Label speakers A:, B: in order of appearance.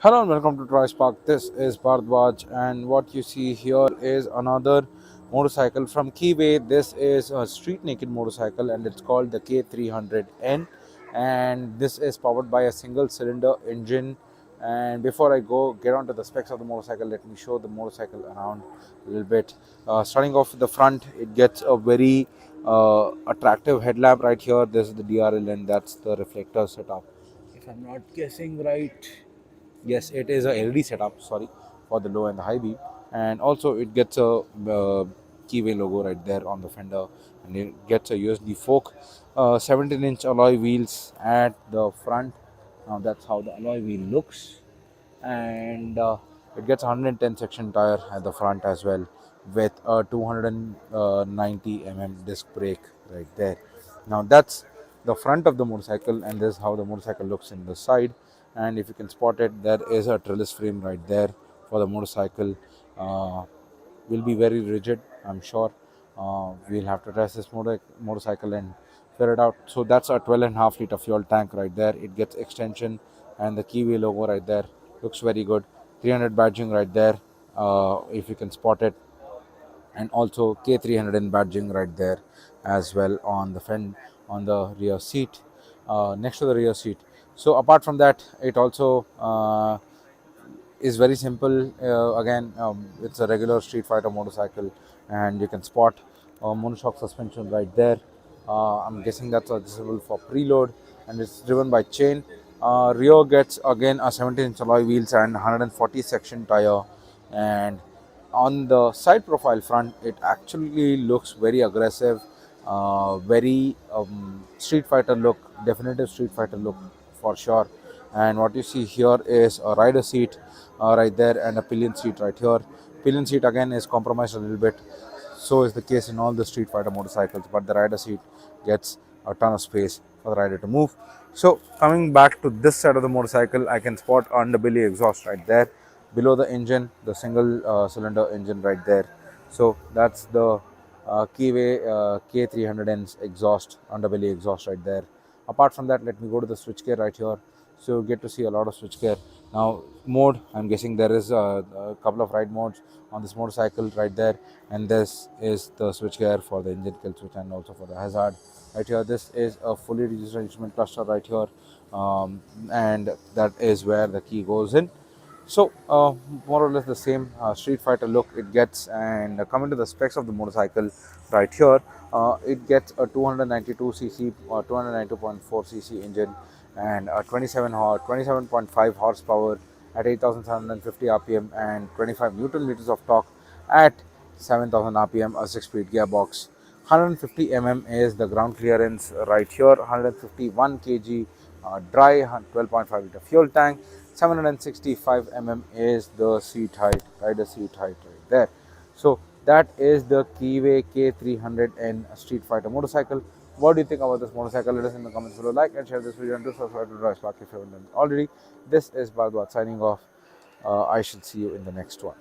A: Hello and welcome to DriveSpark. This is Bharadwaj, and what you see here is another motorcycle from Keeway. This is a street naked motorcycle and it's called the K300N, and this is powered by a single cylinder engine. And before I get onto the specs of the motorcycle, let me show the motorcycle around a little bit. Starting off with the front, it gets a very attractive headlamp right here. This is the DRL and that's the reflector setup. If I'm not guessing right, yes, it is a LED setup, sorry, for the low and the high beam. And also it gets a Keyway logo right there on the fender, and it gets a USD fork. 17-inch alloy wheels at the front. Now that's how the alloy wheel looks. And it gets 110 section tire at the front as well, with a 290 disc brake right there. Now that's the front of the motorcycle, and this is how the motorcycle looks in the side. And if you can spot it, there is a trellis frame right there for the motorcycle. Will be very rigid, I'm sure. We'll have to test this motorcycle and figure it out. So that's a 12.5 liter fuel tank right there. It gets extension and the Keeway logo right there. Looks very good. 300 badging right there, if you can spot it, and also K300N badging right there as well on the rear seat, next to the rear seat. So apart from that, it also is very simple. Again, it's a regular street fighter motorcycle, and you can spot monoshock suspension right there. I'm guessing that's adjustable for preload, and it's driven by chain. Rear gets again a 17-inch alloy wheels and 140 section tire. And on the side profile front, it actually looks very aggressive, very street fighter look, definitive street fighter look for sure. And what you see here is a rider seat right there, and a pillion seat right here. Pillion seat again is compromised a little bit, so is the case in all the street fighter motorcycles, but the rider seat gets a ton of space for the rider to move. So coming back to this side of the motorcycle, I can spot underbelly exhaust right there below the engine, the single cylinder engine right there. So that's the Keeway K300N's exhaust, underbelly exhaust right there. Apart from that, let me go to the switchgear right here. So you get to see a lot of switchgear. Now mode, I'm guessing there is a couple of ride modes on this motorcycle right there, and this is the switchgear for the engine kill switch and also for the hazard right here. This is a fully digital instrument cluster right here, and that is where the key goes in. So more or less the same street fighter look it gets. And coming to the specs of the motorcycle right here, it gets a 292cc or 292.4cc engine, and a 27.5 horsepower at 8,750 rpm, and 25 newton meters of torque at 7,000 rpm, a 6-speed gearbox. 150 is the ground clearance right here, 151 kg dry, 12.5 liter fuel tank. 765 is the seat height, rider seat height right there. So that is the Keeway K300N street fighter motorcycle. What do you think about this motorcycle? Let us in the comments below. Like and share this video, and do subscribe to DriveSpark if you haven't done it already. This is Bharadwaj signing off. I shall see you in the next one.